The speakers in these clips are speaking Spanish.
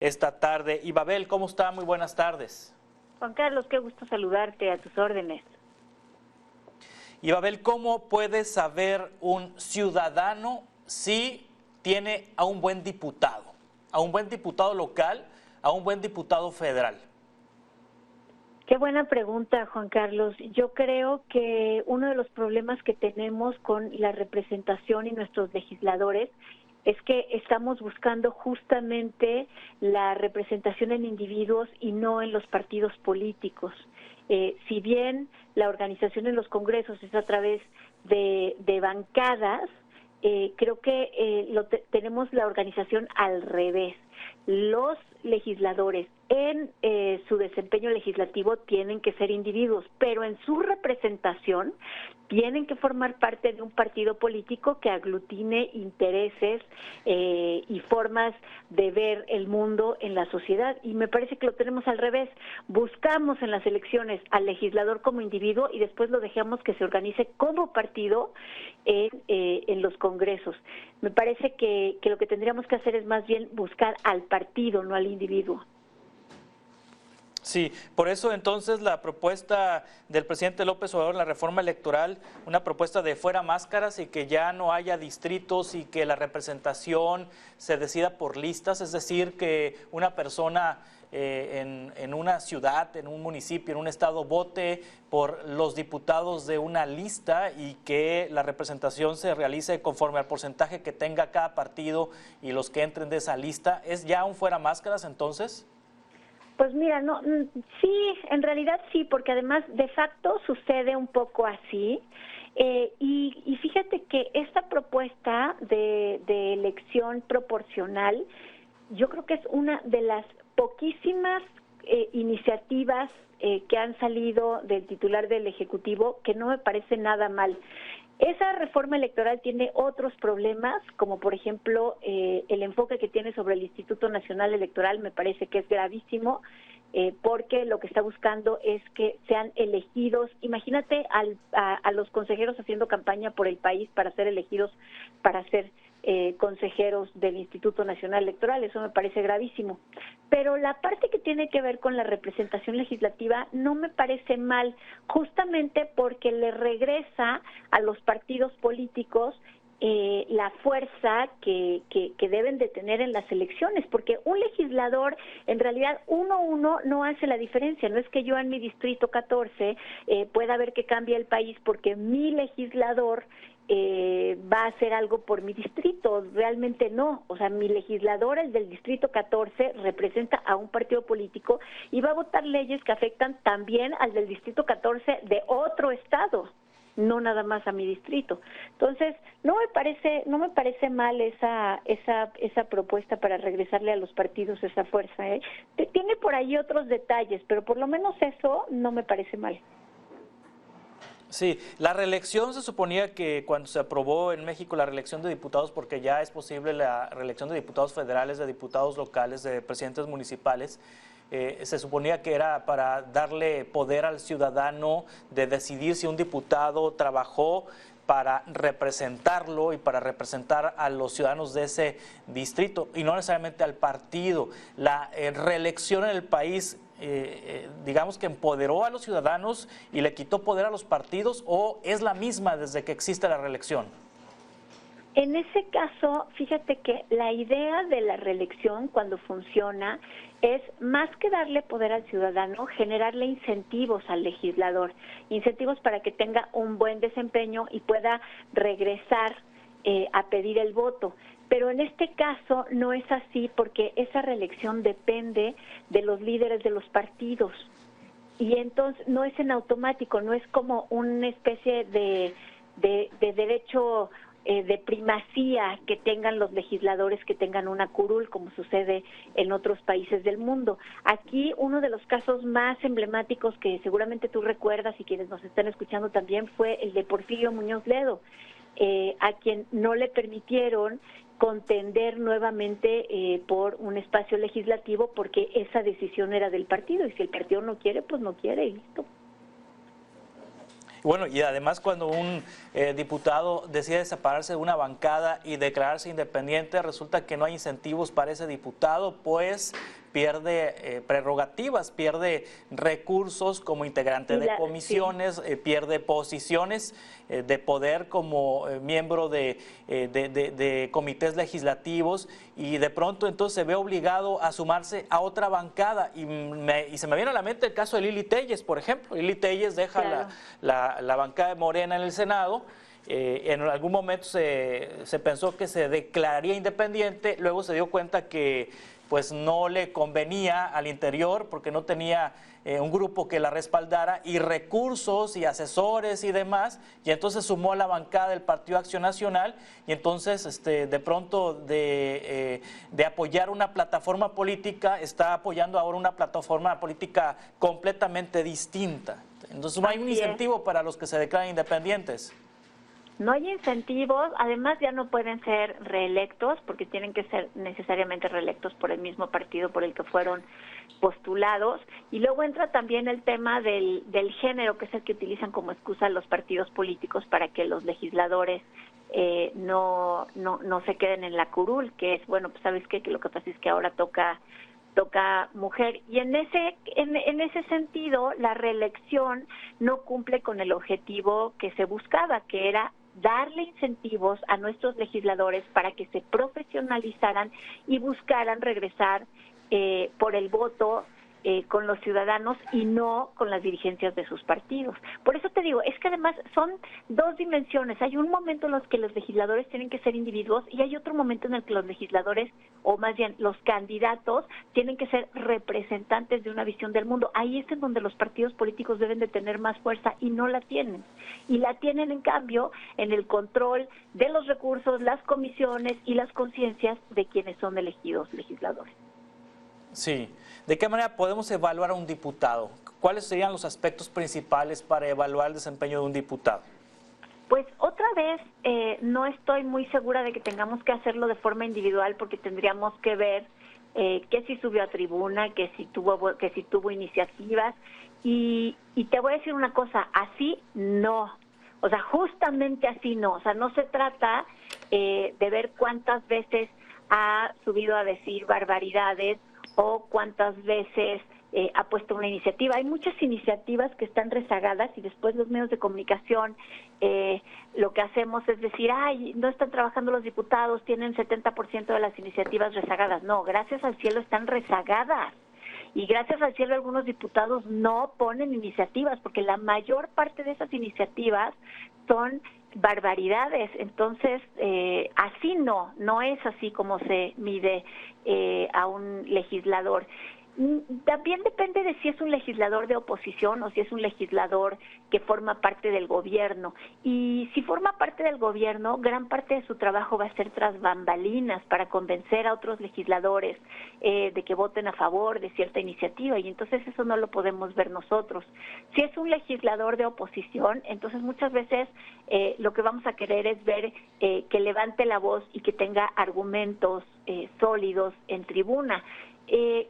esta tarde. Y Babel, ¿cómo está? Muy buenas tardes. Juan Carlos, qué gusto saludarte, a tus órdenes. Y Babel, ¿cómo puede saber un ciudadano si tiene a un buen diputado local, a un buen diputado federal? Qué buena pregunta, Juan Carlos. Yo creo que uno de los problemas que tenemos con la representación y nuestros legisladores es que estamos buscando justamente la representación en individuos y no en los partidos políticos. Si bien la organización en los congresos es a través de bancadas, creo que tenemos la organización al revés. Los legisladores en su desempeño legislativo tienen que ser individuos, pero en su representación tienen que formar parte de un partido político que aglutine intereses y formas de ver el mundo en la sociedad. Y me parece que lo tenemos al revés. Buscamos en las elecciones al legislador como individuo y después lo dejamos que se organice como partido en los congresos. Me parece que lo que tendríamos que hacer es más bien buscar al partido, no al individuo. Sí, por eso entonces la propuesta del presidente López Obrador, la reforma electoral, una propuesta de fuera máscaras y que ya no haya distritos y que la representación se decida por listas, es decir, que una persona en una ciudad, en un municipio, en un estado vote por los diputados de una lista y que la representación se realice conforme al porcentaje que tenga cada partido y los que entren de esa lista. ¿Es ya un fuera máscaras entonces? Pues mira, no, sí, en realidad sí, porque además de facto sucede un poco así. Y fíjate que esta propuesta de elección proporcional, yo creo que es una de las poquísimas iniciativas que han salido del titular del Ejecutivo que no me parece nada mal. Esa reforma electoral tiene otros problemas, como por ejemplo el enfoque que tiene sobre el Instituto Nacional Electoral, me parece que es gravísimo, porque lo que está buscando es que sean elegidos, imagínate a los consejeros haciendo campaña por el país para ser elegidos, para ser consejeros del Instituto Nacional Electoral, eso me parece gravísimo. Pero la parte que tiene que ver con la representación legislativa no me parece mal, justamente porque le regresa a los partidos políticos la fuerza que deben de tener en las elecciones, porque un legislador, en realidad, uno no hace la diferencia. No es que yo en mi distrito 14 pueda ver que cambia el país porque mi legislador va a hacer algo por mi distrito, realmente no. O sea, mi legislador, el del distrito 14, representa a un partido político y va a votar leyes que afectan también al del distrito 14 de otro estado, no nada más a mi distrito. Entonces, no me parece mal esa propuesta para regresarle a los partidos esa fuerza, ¿eh? Tiene por ahí otros detalles, pero por lo menos eso no me parece mal. Sí, la reelección se suponía que cuando se aprobó en México la reelección de diputados, porque ya es posible la reelección de diputados federales, de diputados locales, de presidentes municipales, se suponía que era para darle poder al ciudadano de decidir si un diputado trabajó para representarlo y para representar a los ciudadanos de ese distrito y no necesariamente al partido. La reelección en el país, digamos que empoderó a los ciudadanos y le quitó poder a los partidos, ¿o es la misma desde que existe la reelección? En ese caso, fíjate que la idea de la reelección, cuando funciona, es más que darle poder al ciudadano, generarle incentivos al legislador, incentivos para que tenga un buen desempeño y pueda regresar a pedir el voto. Pero en este caso no es así, porque esa reelección depende de los líderes de los partidos. Y entonces no es en automático, no es como una especie de derecho de primacía que tengan los legisladores, que tengan una curul, como sucede en otros países del mundo. Aquí uno de los casos más emblemáticos que seguramente tú recuerdas y quienes nos están escuchando también fue el de Porfirio Muñoz Ledo, a quien no le permitieron contender nuevamente por un espacio legislativo porque esa decisión era del partido y si el partido no quiere, pues no quiere y listo. Bueno, y además cuando un diputado decide separarse de una bancada y declararse independiente, resulta que no hay incentivos para ese diputado, pues pierde prerrogativas, pierde recursos como integrante de comisiones, pierde posiciones de poder como miembro de comités legislativos, y de pronto entonces se ve obligado a sumarse a otra bancada. Y se me viene a la mente el caso de Lili Téllez, por ejemplo. Lili Téllez deja la bancada de Morena en el Senado. En algún momento se pensó que se declararía independiente, luego se dio cuenta que pues no le convenía al interior porque no tenía un grupo que la respaldara y recursos y asesores y demás, y entonces sumó a la bancada del Partido Acción Nacional, y entonces de pronto de apoyar una plataforma política está apoyando ahora una plataforma política completamente distinta. Entonces no hay un incentivo para los que se declaran independientes. No hay incentivos, además ya no pueden ser reelectos porque tienen que ser necesariamente reelectos por el mismo partido por el que fueron postulados. Y luego entra también el tema del género, que es el que utilizan como excusa los partidos políticos para que los legisladores no se queden en la curul, que es, bueno, pues sabes qué, que lo que pasa es que ahora toca mujer, y en ese sentido la reelección no cumple con el objetivo que se buscaba, que era darle incentivos a nuestros legisladores para que se profesionalizaran y buscaran regresar por el voto con los ciudadanos y no con las dirigencias de sus partidos. Por eso te digo, es que además son dos dimensiones. Hay un momento en los que los legisladores tienen que ser individuos y hay otro momento en el que los legisladores, o más bien los candidatos, tienen que ser representantes de una visión del mundo. Ahí es en donde los partidos políticos deben de tener más fuerza y no la tienen. Y la tienen, en cambio, en el control de los recursos, las comisiones y las conciencias de quienes son elegidos legisladores. Sí. ¿De qué manera podemos evaluar a un diputado? ¿Cuáles serían los aspectos principales para evaluar el desempeño de un diputado? Pues otra vez no estoy muy segura de que tengamos que hacerlo de forma individual, porque tendríamos que ver que si subió a tribuna, que si tuvo iniciativas, y te voy a decir una cosa, así no, o sea, justamente así no, o sea, no se trata de ver cuántas veces ha subido a decir barbaridades o cuántas veces ha puesto una iniciativa. Hay muchas iniciativas que están rezagadas y después los medios de comunicación lo que hacemos es decir, ay, no están trabajando los diputados, tienen 70% de las iniciativas rezagadas. No, gracias al cielo están rezagadas. Y gracias al cielo algunos diputados no ponen iniciativas, porque la mayor parte de esas iniciativas son barbaridades. Entonces, así no es así como se mide a un legislador. También depende de si es un legislador de oposición o si es un legislador que forma parte del gobierno. Y si forma parte del gobierno, gran parte de su trabajo va a ser tras bambalinas para convencer a otros legisladores de que voten a favor de cierta iniciativa, y entonces eso no lo podemos ver nosotros. Si es un legislador de oposición, entonces muchas veces lo que vamos a querer es ver que levante la voz y que tenga argumentos sólidos en tribuna.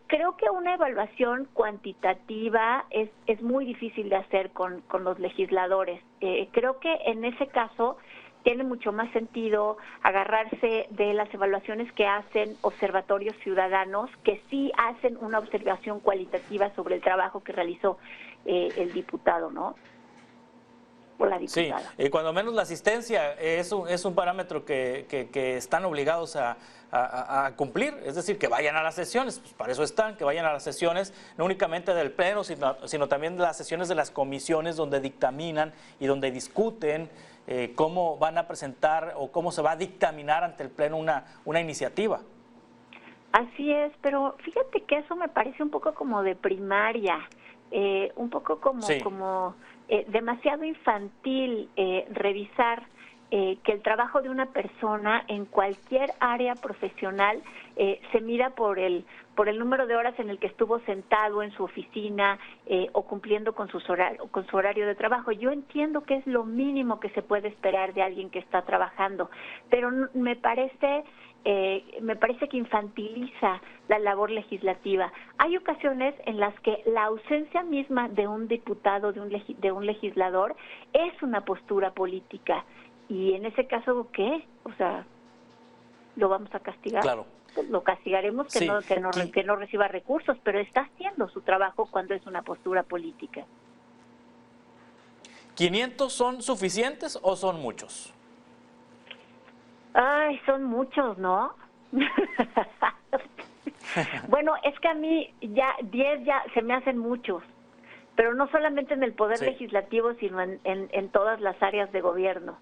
Creo que una evaluación cuantitativa es muy difícil de hacer con los legisladores. Creo que en ese caso tiene mucho más sentido agarrarse de las evaluaciones que hacen observatorios ciudadanos, que sí hacen una observación cualitativa sobre el trabajo que realizó el diputado, ¿no? O la diputada. Sí, cuando menos la asistencia es un parámetro que están obligados a cumplir, es decir, que vayan a las sesiones, pues para eso están, que vayan a las sesiones, no únicamente del Pleno, sino también de las sesiones de las comisiones donde dictaminan y donde discuten cómo van a presentar o cómo se va a dictaminar ante el Pleno una iniciativa. Así es, pero fíjate que eso me parece un poco como de primaria, un poco como, sí, como demasiado infantil revisar que el trabajo de una persona en cualquier área profesional se mira por el número de horas en el que estuvo sentado en su oficina o cumpliendo con su horario de trabajo. Yo entiendo que es lo mínimo que se puede esperar de alguien que está trabajando, pero me parece me parece que infantiliza la labor legislativa. Hay ocasiones en las que la ausencia misma de un diputado, de un legislador, es una postura política. Y en ese caso, ¿qué? O sea, ¿lo vamos a castigar? Claro. Lo castigaremos Sí. que no reciba recursos, pero está haciendo su trabajo cuando es una postura política. ¿500 son suficientes o son muchos? Ay, son muchos, ¿no? Bueno, es que a mí ya 10 ya se me hacen muchos, pero no solamente en el poder legislativo, sino en todas las áreas de gobierno.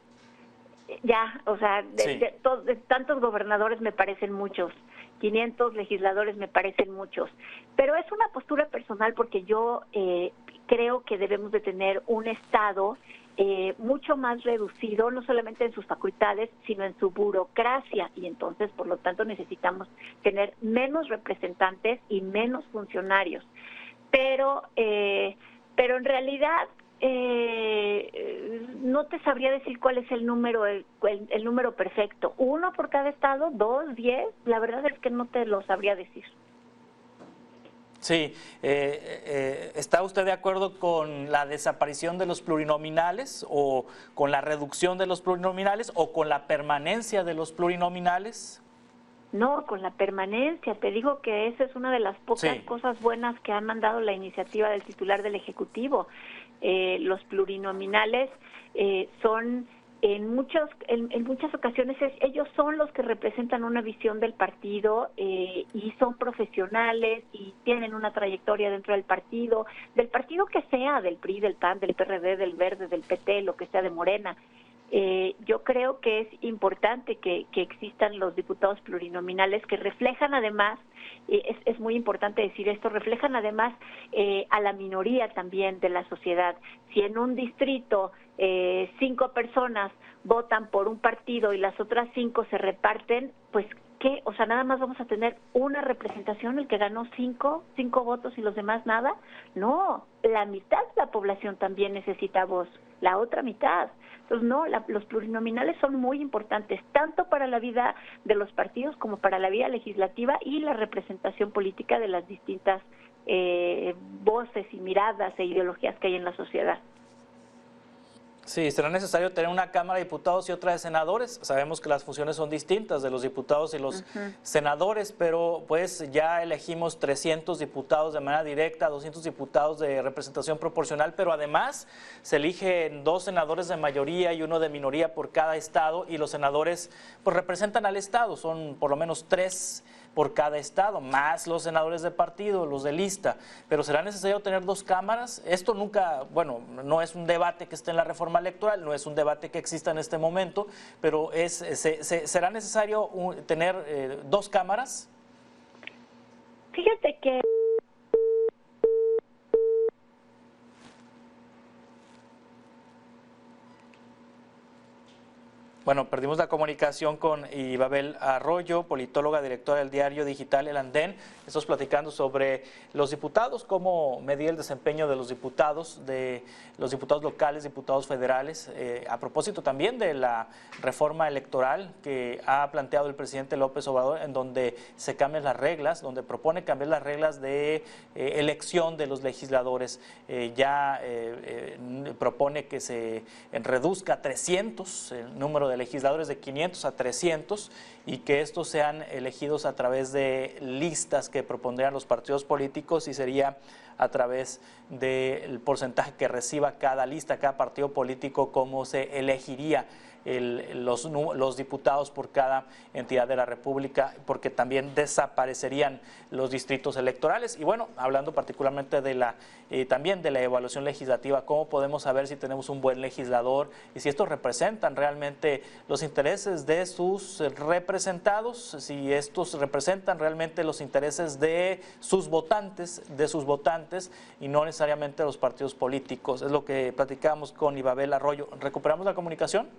Ya, o sea, de tantos gobernadores me parecen muchos, 500 legisladores me parecen muchos, pero es una postura personal porque yo creo que debemos de tener un Estado mucho más reducido, no solamente en sus facultades, sino en su burocracia, y entonces, por lo tanto, necesitamos tener menos representantes y menos funcionarios. Pero en realidad no te sabría decir cuál es el número perfecto. 1 por cada estado, 2, 10, la verdad es que no te lo sabría decir. Sí, ¿está usted de acuerdo con la desaparición de los plurinominales o con la reducción de los plurinominales o con la permanencia de los plurinominales? No, con la permanencia. Te digo que esa es una de las pocas cosas buenas que ha mandado la iniciativa del titular del Ejecutivo. Los plurinominales son en muchas ocasiones ellos son los que representan una visión del partido y son profesionales y tienen una trayectoria dentro del partido que sea, del PRI, del PAN, del PRD, del Verde, del PT, lo que sea, de Morena. Yo creo que es importante que existan los diputados plurinominales que reflejan además, es muy importante decir esto, reflejan además a la minoría también de la sociedad. Si en un distrito 5 personas votan por un partido y las otras 5 se reparten, pues ¿qué? O sea, nada más vamos a tener una representación, el que ganó 5 votos y los demás nada. No, la mitad de la población también necesita voz, la otra mitad. Entonces, no, los plurinominales son muy importantes, tanto para la vida de los partidos como para la vida legislativa y la representación política de las distintas voces y miradas e ideologías que hay en la sociedad. Sí, será necesario tener una Cámara de Diputados y otra de Senadores. Sabemos que las funciones son distintas de los diputados y los senadores, pero pues ya elegimos 300 diputados de manera directa, 200 diputados de representación proporcional, pero además se eligen 2 senadores de mayoría y 1 de minoría por cada estado, y los senadores pues representan al estado, son por lo menos 3 por cada estado, más los senadores de partido, los de lista, pero será necesario tener 2 cámaras. Esto nunca, bueno, no es un debate que esté en la reforma electoral, no es un debate que exista en este momento, pero ¿será necesario tener 2 cámaras? Fíjate que Bueno, perdimos la comunicación con Ibabel Arroyo, politóloga, directora del diario digital El Andén. Estamos platicando sobre los diputados, cómo medir el desempeño de los diputados locales, diputados federales, a propósito también de la reforma electoral que ha planteado el presidente López Obrador, en donde se cambian las reglas, donde propone cambiar las reglas de elección de los legisladores. Propone que se reduzca a 300 el número de legisladores, de 500 a 300, y que estos sean elegidos a través de listas que propondrían los partidos políticos, y sería a través del porcentaje que reciba cada lista, cada partido político, cómo se elegiría los diputados por cada entidad de la República, porque también desaparecerían los distritos electorales. Y bueno, hablando particularmente también de la evaluación legislativa, cómo podemos saber si tenemos un buen legislador y si estos representan realmente los intereses de sus representados, si estos representan realmente los intereses de sus votantes y no necesariamente los partidos políticos. Es lo que platicamos con Ibabel Arroyo. ¿Recuperamos la comunicación?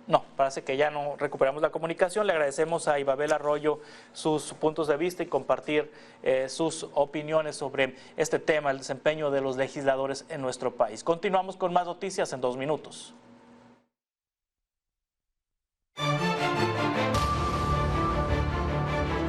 No, parece que ya no recuperamos la comunicación. Le agradecemos a Ibabel Arroyo sus puntos de vista y compartir sus opiniones sobre este tema, el desempeño de los legisladores en nuestro país. Continuamos con más noticias en 2 minutos.